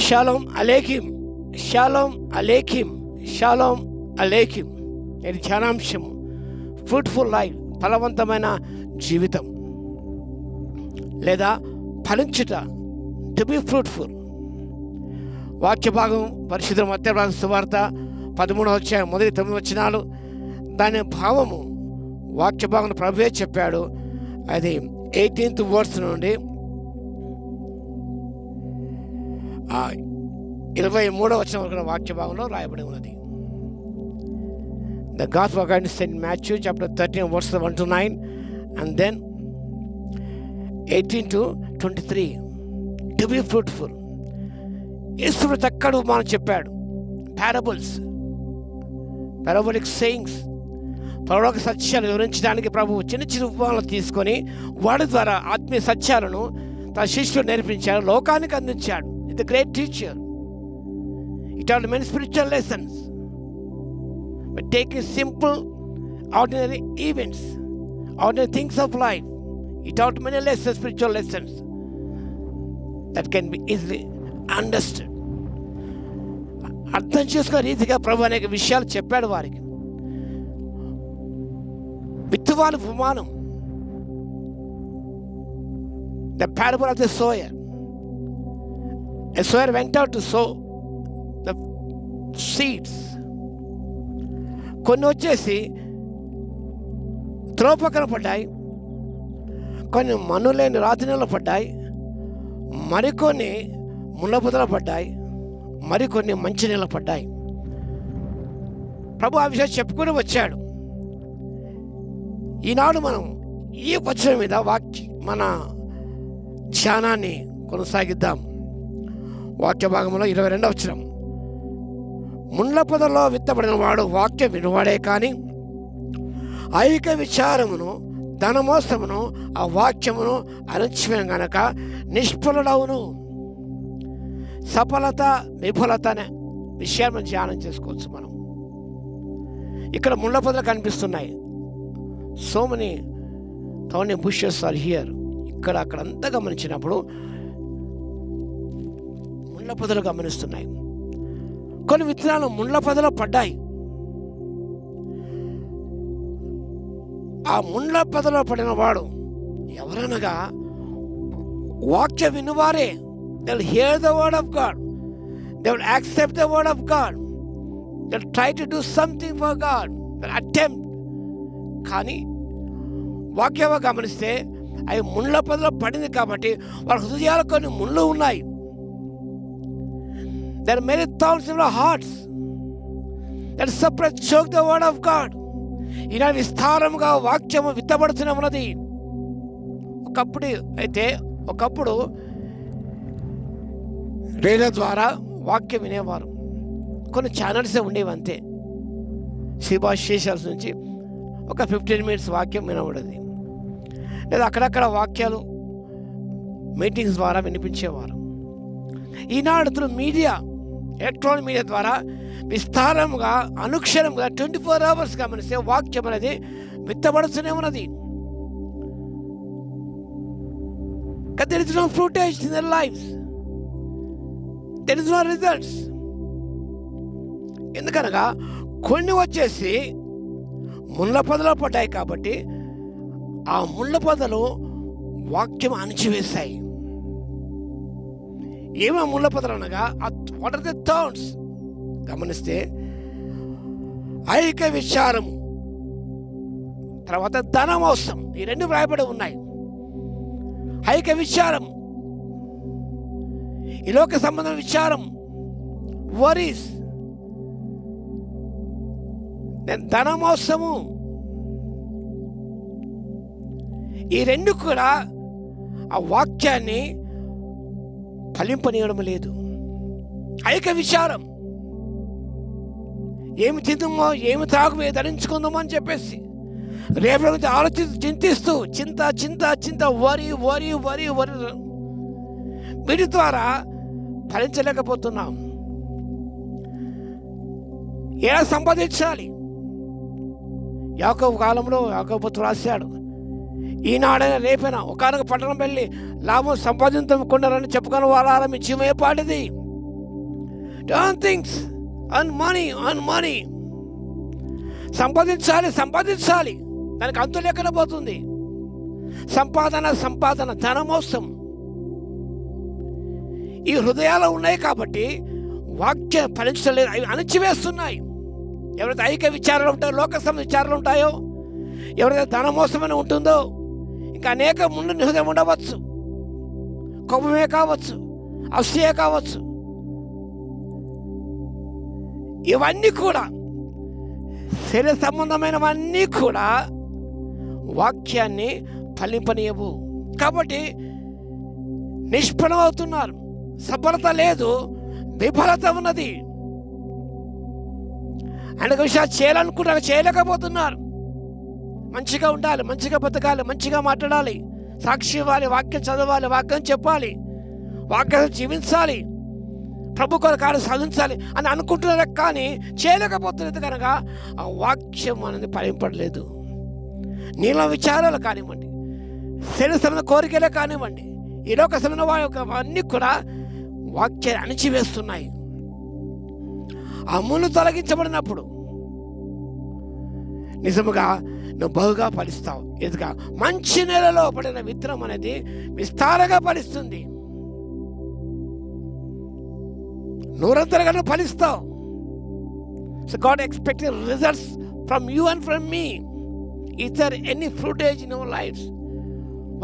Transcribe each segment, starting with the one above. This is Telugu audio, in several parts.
షాలోమ్ అలేకిం, షాలోమ్ అలేకిం, షాలోమ్ అలేకిం. ఇది ధ్యానాంశము. ఫ్రూట్ఫుల్ లైఫ్, ఫలవంతమైన జీవితం లేదా ఫలించుట, టు బి ఫ్రూట్ఫుల్. వాక్య భాగం పరిశుద్ధ మత్తయి రాసిన సువార్త 13వ అధ్యాయం 1-9 వచనాలు. దాని భావము వాక్య భాగం ప్రభువే చెప్పాడు. అది 18th వర్స్ నుండి 23వ వచనం వరకు వాక్య భాగంలో రాయబడి ఉన్నది. The Gospel according to St. Matthew chapter 13 verses 1-9 and then 18-23. To be fruitful. యేసు చక్కడు మనం చెప్పాడు. పారబుల్స్, పారాబోలిక్ సేయింగ్స్, పరలోక సత్యాలు వివరించడానికి ప్రభువు చిన్న చిన్న ఉపమానాలు తీసుకొని వాడి ద్వారా ఆత్మీయ సత్యాలను తన శిష్యులు నేర్పించాడు, లోకానికి అందించాడు. It great teacher. It all many spiritual lessons by taking simple ordinary events, ordinary things of life. It all many lessons, spiritual lessons that can be easily understand. అర్థం చేసుకునే రీతిగా ప్రభు అనేక విషయాలు చెప్పాడు వారికి. విత్తువాని ఉపమానం, the parable of the sower. A sower went out to sow the seeds. కొన్ని వచ్చేసి త్రోవ పక్కన పడ్డాయి, కొన్ని మన్నులేని రాతి నెలలో పడ్డాయి, మరికొన్ని ముళ్ళ పొదలో పడ్డాయి, మరికొన్ని మంచి నీళ్ళ పడ్డాయి. ప్రభు ఆ విషయం చెప్పుకుని వచ్చాడు. ఈనాడు మనం ఈ వచనం మీద మన ధ్యానాన్ని కొనసాగిద్దాం. వాక్య భాగంలో 22వ వచనం. ముళ్ళ పొదలో విత్తబడిన వాడు వాక్యం వినువాడే కానీ ఐక విచారమును ధనమోసమును ఆ వాక్యమును అణచివేయం గనక నిష్ఫలుడవును. సఫలత విఫలత అనే విషయాన్ని మనం ధ్యానం చేసుకోవచ్చు. మనం ఇక్కడ ముళ్ళ పొదలు కనిపిస్తున్నాయి. So many thorny bushes are here. ఇక్కడ అక్కడంతా గమనించినప్పుడు ముళ్ళ పొదలు గమనిస్తున్నాయి. కొన్ని విత్తనాలు ముళ్ళ పొదలో పడ్డాయి. ఆ ముళ్ళ పొదలో పడిన వాడు ఎవరనగా వాక్య వినువారే. They will hear the word of God. They will accept the word of God. They will try to do something for God. They will attempt. కానీ వాక్యంగా గమనిస్తే అవి ముళ్ళ పొదలో పడింది కాబట్టి వాళ్ళ హృదయాలు కొన్ని ముళ్ళు ఉన్నాయి. There are many thorns in our hearts that separate choke the word of God. ఈనాడు విస్తారముగా వాక్యము విత్తబడుతూనే ఉన్నది. ఒకప్పుడు రేడియో ద్వారా వాక్యం వినేవారు. కొన్ని ఛానల్సే ఉండేవి అంతే. శ్రీభాష్ స్టేషన్స్ నుంచి ఒక 15 minutes వాక్యం వినబడేది, లేదా అక్కడక్కడ వాక్యాలు మీటింగ్స్ ద్వారా వినిపించేవారు. ఈనాడు త్రూ మీడియా, ఎలక్ట్రానిక్ మీడియా ద్వారా విస్తారంగా అనుక్షణంగా 24 hours గమనిస్తే వాక్యం అనేది విత్తబడుతూనే ఉన్నది. There is no fruitage in their lives. There is no results. ఎందుకనగా కొన్ని వచ్చేసి ముళ్ళ పొదలో పడ్డాయి కాబట్టి ఆ ముళ్ళ పొదలు వాక్యం అణచివేశాయి. ఏమో ముళ్ళ పొదలు అనగా వాట్ ఆర్ ద థాట్స్ గమనిస్తే ఐక విచారము, తర్వాత ధనమోసం, ఈ రెండు వ్రాయబడి ఉన్నాయి. ఐక విచారం, ఈ లోక సంబంధం విచారం, వరీస్, ధనమోసము, ఈ రెండు కూడా ఆ వాక్యాన్ని ఫలింపనీయడం లేదు. ఐక విచారం, ఏమి తిందామో ఏమి తాగు ధరించుకుందామో అని చెప్పేసి రేపు గురించి చింతిస్తూ చింత చింత చింత వరి వరి వరి వరి, వీటి ద్వారా ఫలించలేకపోతున్నాం. ఎలా సంపాదించాలి? యాకోబు కాలంలో యాకోబు పుత్రుడు రాశాడు, ఈనాడైనా రేపైనా ఒకనొక పట్టణం వెళ్ళి లాభం సంపాదించకుండారని చెప్పుకొని వాళ్ళ మీ జీవం ఏ పాటిది. Turn things, earn money. సంపాదించాలి, దానికి అంతు లేకుండా పోతుంది. సంపాదన ధనమోసం ఈ హృదయాలు ఉన్నాయి కాబట్టి వాక్యం ఫలించలేదు, అవి అణచివేస్తున్నాయి. ఎవరైతే ఐక్య విచారాలు ఉంటాయో, లోక సంబంధ విచారాలు ఉంటాయో, ఎవరైతే ధనమోసమని ఉంటుందో, ఇంకా అనేక ముందు హృదయం ఉండవచ్చు, కోపమే కావచ్చు, అసూయ కావచ్చు, ఇవన్నీ కూడా శరీర సంబంధమైనవన్నీ కూడా వాక్యాన్ని ఫలింపనీయవు. కాబట్టి నిష్ఫలం అవుతున్నారు. సఫలత లేదు, విఫలత ఉన్నది. అనేక విషయాలు చేయాలనుకుంటారు, చేయలేకపోతున్నారు. మంచిగా ఉండాలి, మంచిగా బతకాలి, మంచిగా మాట్లాడాలి, సాక్షి ఇవ్వాలి, వాక్యం చదవాలి, వాక్యం చెప్పాలి, వాక్యం జీవించాలి, ప్రభు కొరకు సాధించాలి అని అనుకుంటున్నారు. కానీ చేయలేకపోతున్నది కనుక ఆ వాక్యం అనేది ఫలింపడలేదు. నీళ్ళ విచారాలు కానివ్వండి, శరీర సంబంధ కోరికలే కానివ్వండి, ఈ లోక సంబంధ అన్నీ కూడా వాక్యాన్ని అణిచివేస్తున్నాయి. ఆ ముళ్ళు తొలగించబడినప్పుడు నిజముగా నువ్వు బహుగా ఫలిస్తావు. ఎదుగా మంచి నేలలో పడిన విత్తనం అనేది విస్తారంగా ఫలిస్తుంది. నూరంతరగా నువ్వు ఫలిస్తావు. So God expecting results from you and from me. Is there any fruitage in our lives?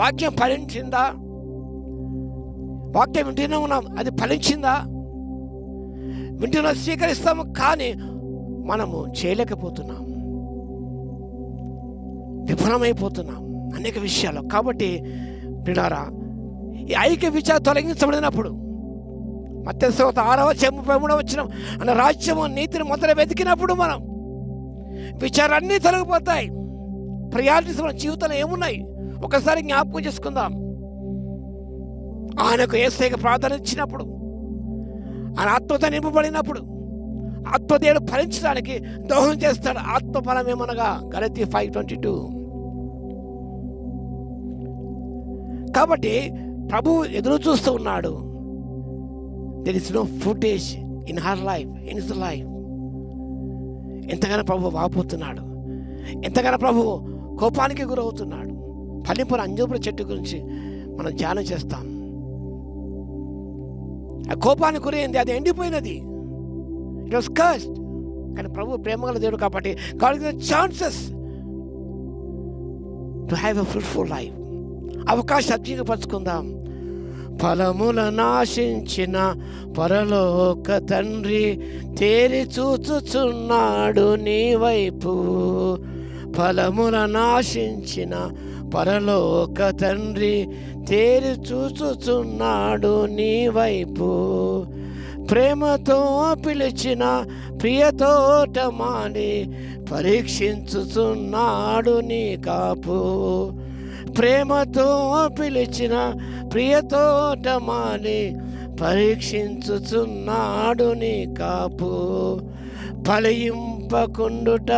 వాక్యం ఫలించిందా? వాక్యం వింటూనే ఉన్నాం, అది ఫలించిందా? వింటున్నా, స్వీకరిస్తాము, కానీ మనము చేయలేకపోతున్నాం, విఫలమైపోతున్నాం అనేక విషయాలు. కాబట్టి ప్రియులారా, ఈ ఐక్య విచారం తొలగించబడినప్పుడు మత్తయి 6:33 అన్న రాజ్యము నీతిని మొదలు వెతికినప్పుడు మనం విచారాన్ని తొలగిపోతాయి. ప్రయారిటీస్ మన జీవితంలో ఏమున్నాయి ఒకసారి జ్ఞాపకం చేసుకుందాం. ఆయనకు యేసయ్యకు ప్రార్థన ఇచ్చినప్పుడు, ఆయన ఆత్మతో నింపబడినప్పుడు ఆత్మదేవుడు ఫలించడానికి దోహదం చేస్తాడు. ఆత్మఫలం ఏమనగా గలతీ 5:22. కాబట్టి ప్రభువు ఎదురు చూస్తూ ఉన్నాడు. There is no footage in her life, in his life. ఎంతగానో ప్రభు వాపోతున్నాడు, ఎంతగానో ప్రభు కోపానికి గురవుతున్నాడు. ఫలింపుల అంజూపుల చెట్టు గురించి మనం ధ్యానం చేస్తాం. ఆ కోపానికి గురైంది, అది ఎండిపోయినది, ఇట్ వాస్ కర్స్డ్. కానీ ప్రభు ప్రేమగల దేవుడు కాబట్టి God give chances to have a fruitful life. అవకాశం సద్వినియోగపరుచుకుందాం. ఫలముల నాశించిన పరలోక తండ్రి తేరి చూచుచున్నాడు నీ వైపు. ఫలముల నాశించిన పరలోక తండ్రి తేరి చూచుచున్నాడు నీ వైపు. ప్రేమతో పిలిచిన ప్రియతోటమాలి పరీక్షించుచున్నాడు నీ కాపు. ప్రేమతో పిలిచిన ప్రియతోటమాలి పరీక్షించుచున్నాడు నీ కాపు. ఫలింపకుండుట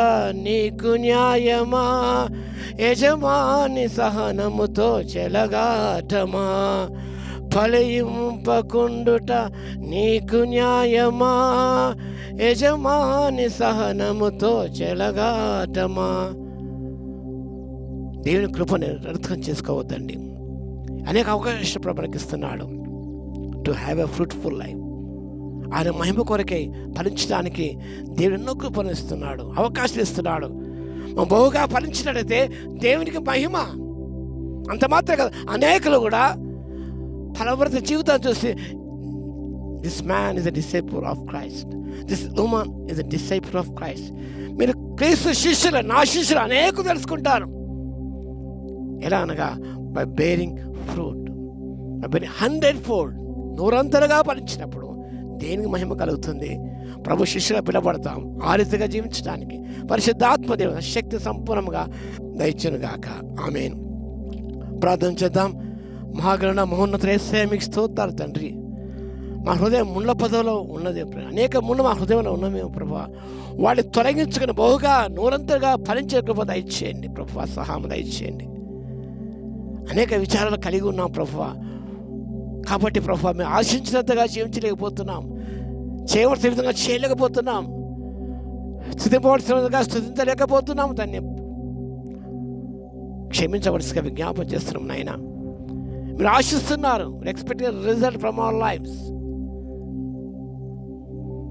నీకు న్యాయమా, యజమాని సహనముతో చెలగాటమా. ఫలింపకుండుట నీకు న్యాయమా, యజమాని సహనముతో చెలగాటమా. దేవుని కృపను అర్థం చేసుకోవద్దండి. అనేక అవకాశాలు ప్రభు ఇస్తున్నాడు to have a fruitful life. ఆయన మహిమ కొరకై ఫలించడానికి దేవుడు ఎన్నో కృపను ఇస్తున్నాడు, అవకాశాలు ఇస్తున్నాడు. మనం బహుగా ఫలించినట్టయితే దేవునికి మహిమ. అంత మాత్రమే కదా, అనేకులు కూడా ఫలవర్త జీవితాన్ని చూసి this man is a disciple of Christ, this woman is a disciple of Christ. మీరు క్రీస్తు శిష్యులు, నా శిష్యులు అనేకులు తెలుసుకుంటారు. ఎలా అనగా by bearing fruit, by bearing 100-fold. నూరంతలుగా ఫలించినప్పుడు దేనికి మహిమ కలుగుతుంది? ప్రభు శిష్యుగా పిలబడతాం. ఆ రీతిగా జీవించడానికి పరిశుద్ధాత్మదేవుని శక్తి సంపూర్ణంగా దయచేయునుగాక. ఆమేన్. ప్రార్థన చేద్దాం. మహాగణ మహోన్నత యేసయ్య మీకు స్తోత్రాలు తండ్రి. మా హృదయం ముళ్ళ పదవిలో ఉన్నది, అనేక ముళ్ళు మా హృదయంలో ఉన్నమేమో ప్రభా. వాటిని తొలగించుకుని బహుగా నూరంతలుగా ఫలించే కృప దయచేయండి ప్రభా, సహాయం దయచేయండి. అనేక విచారాలు కలిగి ఉన్నాం ప్రభువా. కాబట్టి ప్రభువా, మేము ఆశించినంతగా జీవించలేకపోతున్నాం. చేయవలసిన విధంగా చేయలేకపోతున్నాం, స్థుతింపవలసిన విధంగా స్థుతించలేకపోతున్నాం. దాన్ని క్షమించవలసిగా విజ్ఞాపన చేస్తున్నాం నాయన. మీరు ఆశిస్తున్నారు, expecting result from our lifes,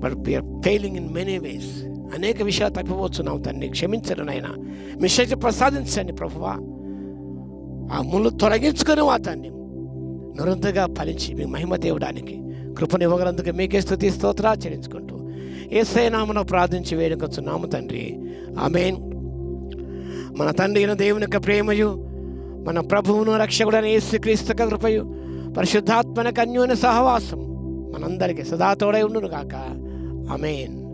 but we are failing in many ways. అనేక విషయాలు తప్పిపోతున్నాం. దాన్ని క్షమించండి నాయన. మీ శక్తి ప్రసాదించండి ప్రభువా. ఆ ముళ్ళు తొలగించుకొని వాతాన్ని నిరంతరంగా ఫలించి మీ మహిమ తేవడానికి కృపనివ్వగలందుకు మీకే స్తుతి స్తోత్రాలు చెల్లించుకుంటూ యేసయ్య నామమున ప్రార్థించి వేడుకొంచున్నాము తండ్రి. ఆమేన్. మన తండ్రి అయిన దేవుని యొక్క ప్రేమయు, మన ప్రభువును రక్షకుడైన యేసుక్రీస్తు యొక్క కృపయు, పరిశుద్ధాత్మన అన్యోన్య సహవాసం మనందరికీ సదా తోడై ఉండును గాక. ఆమేన్.